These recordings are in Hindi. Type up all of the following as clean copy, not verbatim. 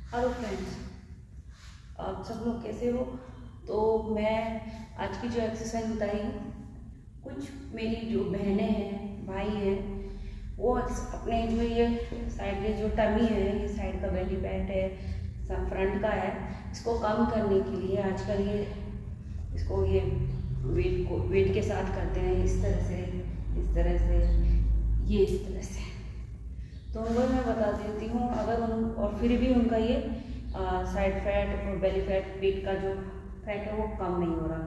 हेलो फ्रेंड्स, आप सब लोग कैसे हो। तो मैं आज की जो एक्सरसाइज बताई हूँ, कुछ मेरी जो बहनें हैं, भाई हैं, वो अपने जो ये साइड के जो टमी है, ये साइड का बेली फैट है, फ्रंट का है, इसको कम करने के लिए आजकल ये इसको ये वेट के साथ करते हैं, इस तरह से, इस तरह से, ये इस तरह से। तो उनको मैं बता देती हूँ, अगर उन और फिर भी उनका ये साइड फैट और बेली फैट, पेट का जो फैट है वो कम नहीं हो रहा।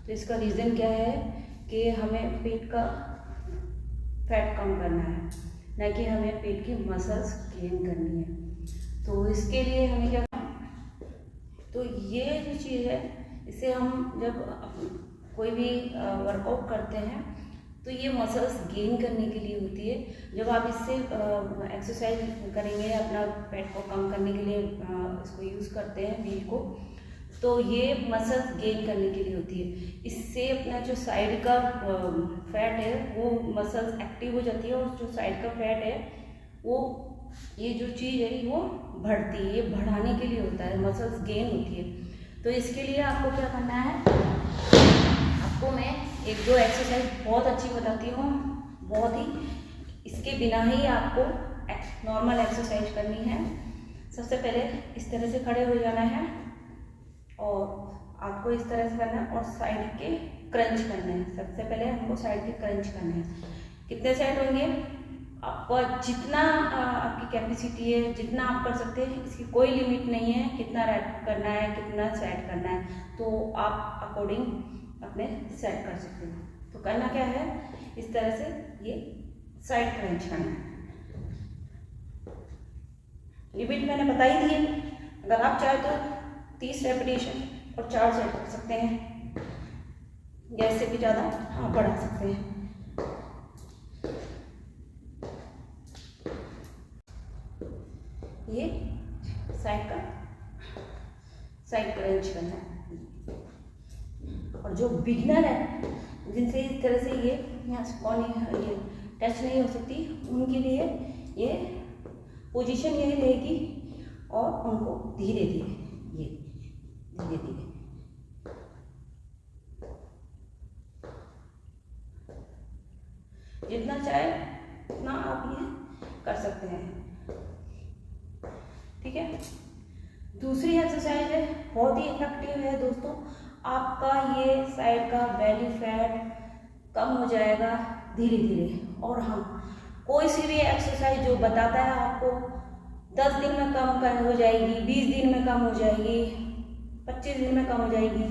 तो इसका रीज़न क्या है कि हमें पेट का फैट कम करना है, न कि हमें पेट की मसल्स गेन करनी है। तो इसके लिए हमें क्या, तो ये जो चीज़ है, इसे हम जब कोई भी वर्कआउट करते हैं तो ये मसल्स गेन करने के लिए होती है। जब आप इससे एक्सरसाइज करेंगे, अपना फैट को कम करने के लिए इसको यूज़ करते हैं व्हील को, तो ये मसल्स गेन करने के लिए होती है। इससे अपना जो साइड का फैट है वो मसल्स एक्टिव हो जाती है, और जो साइड का फैट है वो, ये जो चीज़ है वो बढ़ती है, ये बढ़ाने के लिए होता है, मसल्स गेन होती है। तो इसके लिए आपको क्या करना है, आपको मैं एक दो एक्सरसाइज बहुत अच्छी बताती हूँ, बहुत ही, इसके बिना ही आपको नॉर्मल एक्सरसाइज करनी है। सबसे पहले इस तरह से खड़े हो जाना है, और आपको इस तरह से करना है, और साइड के क्रंच करने हैं। सबसे पहले हमको साइड के क्रंच करने हैं। कितने सेट होंगे, आपको जितना आपकी कैपेसिटी है, जितना आप कर सकते हैं, इसकी कोई लिमिट नहीं है, कितना करना है, कितना सेट करना है, तो आप अकॉर्डिंग अपने सेट कर सकते हैं। तो करना क्या है, इस तरह से ये साइड क्रंच करना है। लिमिट मैंने बता ही दी है, अगर आप चाहे तो 30 रेपिटेशन और 4 सेट कर सकते हैं, या इससे भी ज़्यादा आप बढ़ा सकते हैं। ये साइड क्रंच करना है। और जो बिगिनर है, जिनसे इस तरह से ये यहाँ से ये टच नहीं हो सकती, उनके लिए ये पोजीशन यही रहेगी, और उनको धीरे धीरे, ये धीरे धीरे, जितना चाहे उतना आप ये कर सकते हैं। ठीक है। दूसरी एक्सरसाइज है, बहुत ही इफेक्टिव है दोस्तों। आपका ये साइड का बेली फैट कम हो जाएगा धीरे धीरे। और हम कोई सी भी एक्सरसाइज जो बताता है आपको 10 दिन में कम हो जाएगी, 20 दिन में कम हो जाएगी, 25 दिन में कम हो जाएगी,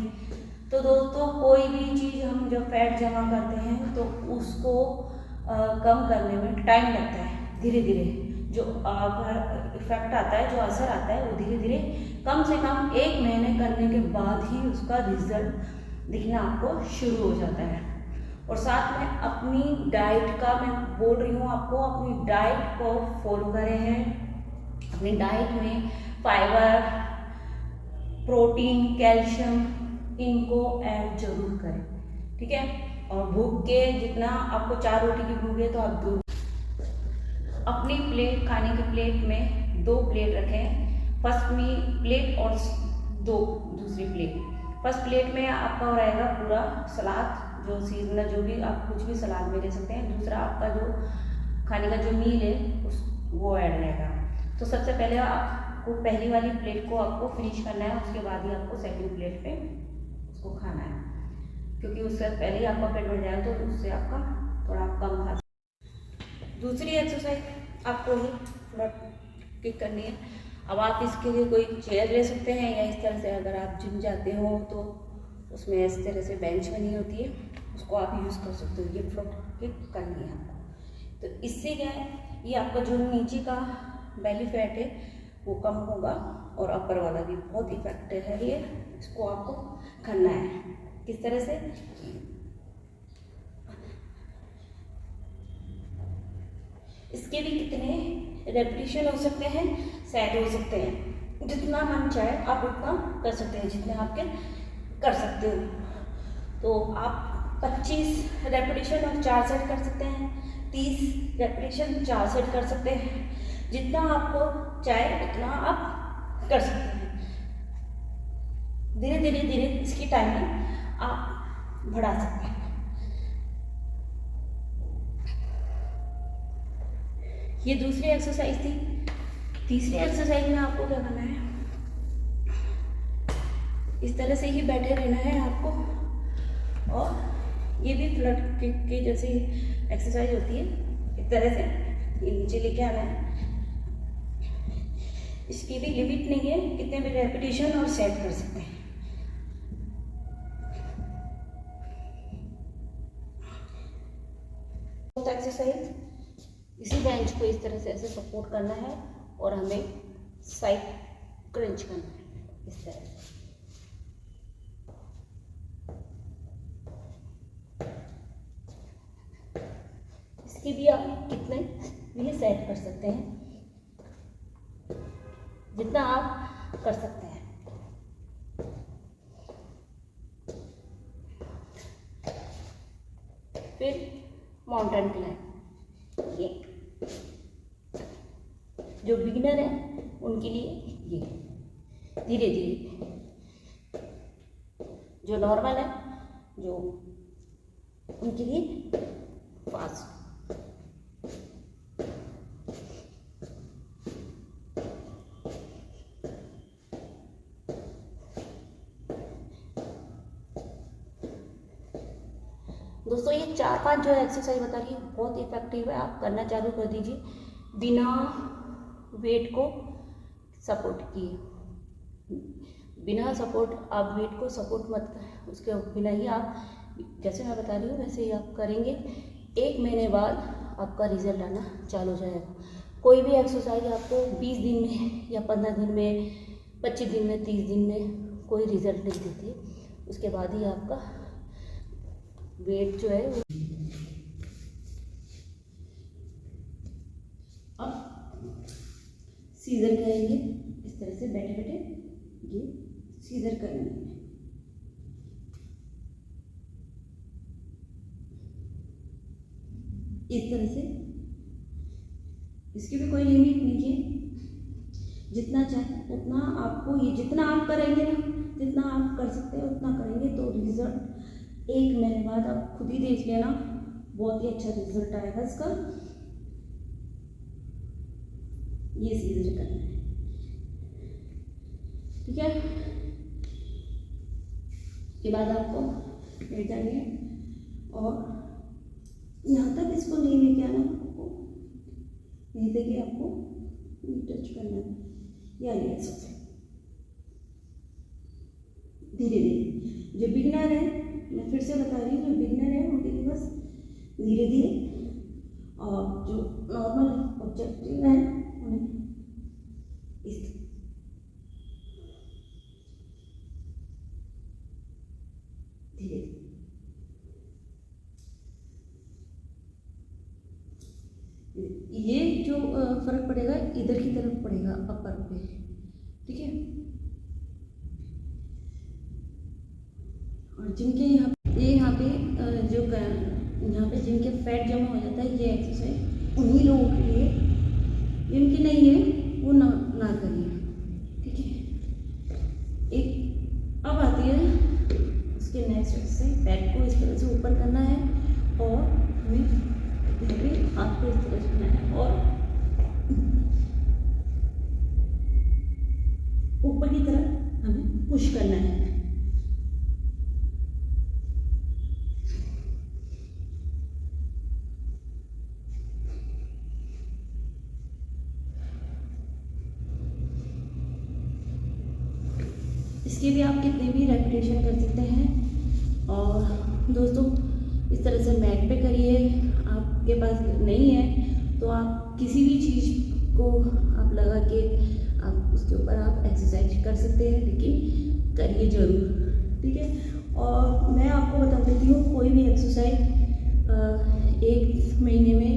तो दोस्तों कोई भी चीज़ हम जब फैट जमा करते हैं तो उसको कम करने में टाइम लगता है। धीरे धीरे जो इफेक्ट आता है, जो असर आता है, वो धीरे धीरे, कम से कम 1 महीने करने के बाद ही उसका रिजल्ट दिखना आपको शुरू हो जाता है। और साथ में अपनी डाइट का मैं बोल रही हूँ आपको, अपनी डाइट को फॉलो करें हैं। अपनी डाइट में फाइबर, प्रोटीन, कैल्शियम, इनको ऐड जरूर करें। ठीक है। और भूख के, जितना आपको 4 रोटी की भूख है तो आप 2, अपनी प्लेट, खाने की प्लेट में 2 प्लेट रखें। फर्स्ट में प्लेट और 2 दूसरी प्लेट। फर्स्ट प्लेट में आपका रहेगा पूरा सलाद, जो सीजनल, जो भी आप कुछ भी सलाद में ले सकते हैं। दूसरा आपका जो खाने का जो मील है वो ऐड रहेगा। तो सबसे पहले आपको पहली वाली प्लेट को आपको फिनिश करना है, उसके बाद ही आपको सेकंड प्लेट पे उसको खाना है, क्योंकि उससे पहले ही आपका पेट भर जाएगा, तो उससे आपका थोड़ा कम खा। दूसरी एक्सरसाइज आपको ही थोड़ा किक करनी है। अब आप इसके लिए कोई चेयर ले सकते हैं, या इस तरह से अगर आप जिम जाते हो तो उसमें इस तरह से बेंच बनी होती है, उसको आप यूज़ कर सकते हो। ये फ्लोट किक करनी है आपको। तो इससे क्या है, ये आपका जो नीचे का बेली फैट है वो कम होगा, और अपर वाला भी बहुत इफेक्टिव है ये। इसको आपको करना है किस तरह से, इसके भी कितने रेपिटेशन हो सकते हैं, सेट हो सकते हैं, जितना मन चाहे आप उतना कर सकते हैं, जितने आपके कर सकते हो। तो आप 25 रेपिटेशन और 4 सेट कर सकते हैं, 30 रेपिटेशन 4 सेट कर सकते हैं, जितना आपको चाहे उतना आप कर सकते हैं। धीरे धीरे धीरे इसकी टाइमिंग आप बढ़ा सकते हैं। ये दूसरी एक्सरसाइज थी। तीसरी एक्सरसाइज में आपको क्या करना है, इस तरह से ही बैठे रहना है आपको, और ये भी फ्लट के जैसे एक्सरसाइज होती है, इस तरह से ये नीचे लेके आना है। इसकी भी लिमिट नहीं है, कितने भी रेपिटेशन और सेट कर सकते हैं। एक्सरसाइज, इसी बेंच को इस तरह से ऐसे सपोर्ट करना है और हमें साइड क्रंच करना है इस तरह से। इसके भी आप कितने भी सेट कर सकते हैं, जितना आप कर सकते हैं। फिर माउंटेन क्लाइंब, ये जो बिगिनर है उनके लिए ये धीरे धीरे, जो नॉर्मल है जो उनके लिए फास्ट। दोस्तों ये 4-5 जो एक्सरसाइज बता रही है बहुत इफेक्टिव है, आप करना चालू कर दीजिए बिना वेट को सपोर्ट किए। बिना सपोर्ट आप वेट को सपोर्ट मत, उसके बिना ही आप जैसे मैं बता रही हूँ वैसे ही आप करेंगे। 1 महीने बाद आपका रिजल्ट आना चालू हो जाएगा। कोई भी एक्सरसाइज आपको 20 दिन में या 15 दिन में, 25 दिन में, 30 दिन में कोई रिजल्ट नहीं देती, उसके बाद ही आपका वेट जो है। अब सीजर करेंगे इस तरह से बैठे बैठे, ये सीजर करेंगे। इस तरह से, इसकी भी कोई लिमिट नहीं है, जितना चाहे उतना आपको, ये जितना आप करेंगे ना, जितना आप कर सकते हैं उतना करेंगे तो रिजल्ट 1 महीने बाद आप खुद ही देख लेना, बहुत ही अच्छा रिजल्ट आएगा इसका। ये सीजर करना है, ठीक है। उसके बाद आपको लेट जाएंगे और यहाँ तक इसको नहीं लेके आना, आपको नहीं देके आपको टच करना है, या ये एक्सरसाइज धीरे धीरे। जो बिगिनर है, मैं फिर से बता रही हूँ, जो बिगिनर है उनके लिए बस धीरे धीरे, और जो नॉर्मल ऑब्जेक्टिव है उन्हें इस धीरे धीरे। ये जो फर्क पड़ेगा इधर की तरफ पड़ेगा, अपर पे, ठीक है। और जिनके यहाँ पे जो यहाँ पे जिनके फैट जमा हो जाता है, ये एक्सरसाइज उन्हीं लोगों के लिए, जिनकी नहीं है वो ना करिए, ठीक है। एक अब आती है उसके नेक्स्ट एक्सरसाइज, फैट को इस तरह से ऊपर करना है और हमें हाथ को इस तरह से करना है और ऊपर की तरफ हमें पुश करना है। इसके भी आप कितने भी रेपिटेशन कर सकते हैं। और दोस्तों इस तरह से मैट पे करिए, आपके पास नहीं है तो आप किसी भी चीज़ को आप लगा के आप उसके ऊपर आप एक्सरसाइज कर सकते हैं, लेकिन करिए ज़रूर, ठीक है। और मैं आपको बता देती हूँ, कोई भी एक्सरसाइज 1 महीने में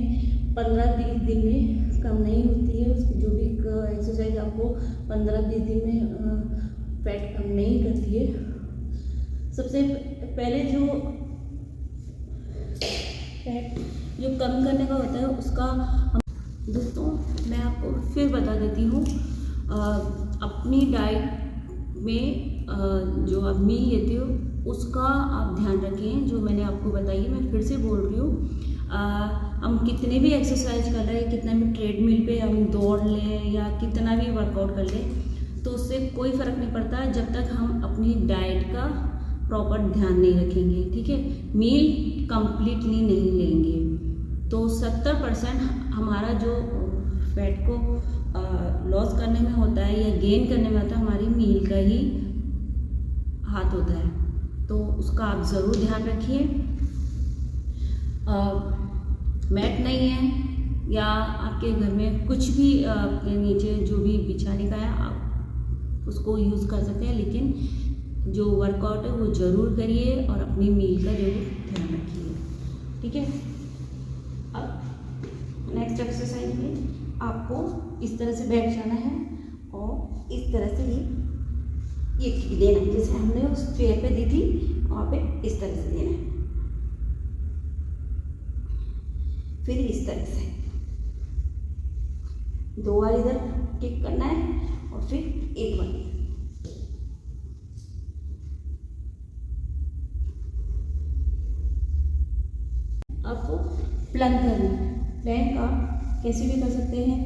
15-20 दिन में कम नहीं होती है। उसकी जो भी एक्सरसाइज आपको 15-20 दिन में फैट कम नहीं करती है। सबसे पहले जो फैट जो कम करने का होता है उसका दोस्तों मैं आपको फिर बता देती हूँ। अपनी डाइट में जो आप मील लेते हो उसका आप ध्यान रखें। जो मैंने आपको बताई है, मैं फिर से बोल रही हूँ, हम कितने भी एक्सरसाइज कर रहे हैं, कितना भी ट्रेडमिल पे हम दौड़ लें या कितना भी वर्कआउट कर लें, तो उससे कोई फ़र्क नहीं पड़ता जब तक हम अपनी डाइट का प्रॉपर ध्यान नहीं रखेंगे। ठीक है, मील कंप्लीटली नहीं लेंगे तो 70% हमारा जो फैट को लॉस करने में होता है या गेन करने में होता है, हमारी मील का ही हाथ होता है। तो उसका आप ज़रूर ध्यान रखिए। मैट नहीं है या आपके घर में कुछ भी आपके नीचे जो भी बिछाने का है, आप उसको यूज़ कर सकते हैं, लेकिन जो वर्कआउट है वो ज़रूर करिए और अपनी मील का जरूर ध्यान रखिए। ठीक है, अब नेक्स्ट एक्सरसाइज में आपको इस तरह से बैठ जाना है और इस तरह से ये किक देना है, जैसे हमने उस चेयर पे दी थी वहाँ पे इस तरह से देना है। फिर इस तरह से 2 बार इधर किक करना है और फिर 1 बार। आपको प्लंक करना है। प्लंक आप कैसे भी कर सकते हैं,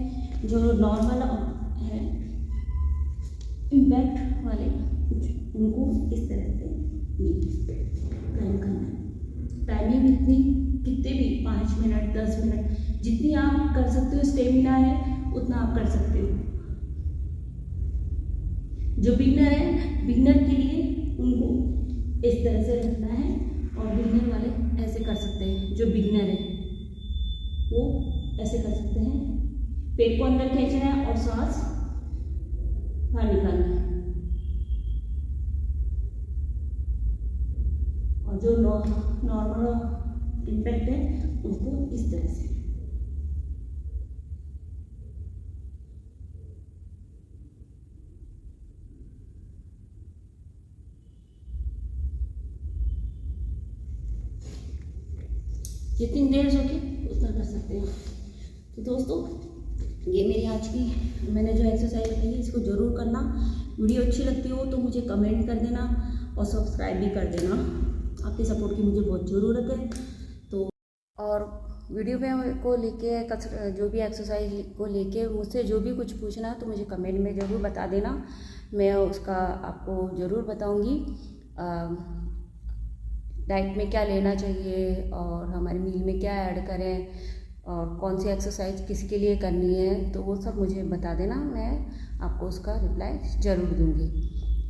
जो नॉर्मल है इम्पैक्ट वाले उनको इस तरह से प्लंक करना है। टाइमिंग कितने भी 5 मिनट 10 मिनट जितनी आप कर सकते हो, स्टेमिना है उतना आप कर सकते हो। जो बिगनर है, बिगनर के लिए उनको इस तरह से रखना है और बिगनर वाले ऐसे कर सकते हैं। जो बिगनर है वो ऐसे कर सकते हैं, पेट को अंदर खींचना है और सांस बाहर निकालना है। और जो नॉर्मल इम्पैक्ट है उसको इस तरह से। जितनी देर सके उतना कर सकते हैं। तो दोस्तों, ये मेरी आज की मैंने जो एक्सरसाइज बताई है, इसको ज़रूर करना। वीडियो अच्छी लगती हो तो मुझे कमेंट कर देना और सब्सक्राइब भी कर देना। आपकी सपोर्ट की मुझे बहुत ज़रूरत है। तो और वीडियो में को लेके जो भी एक्सरसाइज को लेके मुझसे जो भी कुछ पूछना है तो मुझे कमेंट में ज़रूर बता देना, मैं उसका आपको ज़रूर बताऊँगी। डाइट में क्या लेना चाहिए और हमारी मील में क्या ऐड करें और कौन सी एक्सरसाइज किसके लिए करनी है, तो वो सब मुझे बता देना, मैं आपको उसका रिप्लाई ज़रूर दूँगी।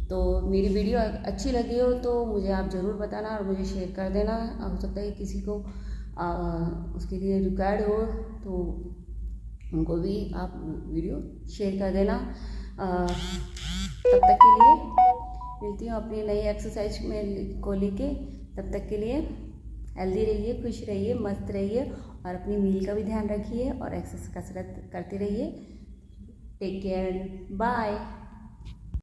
तो मेरी वीडियो अच्छी लगी हो तो मुझे आप ज़रूर बताना और मुझे शेयर कर देना। हो सकता है किसी को उसके लिए रिक्वायर्ड हो तो उनको भी आप वीडियो शेयर कर देना। तब तक के लिए मिलती हूँ अपनी नई एक्सरसाइज में को लेके। तब तक के लिए हेल्दी रहिए, खुश रहिए, मस्त रहिए और अपनी मील का भी ध्यान रखिए और कसरत करते रहिए। Take care, bye.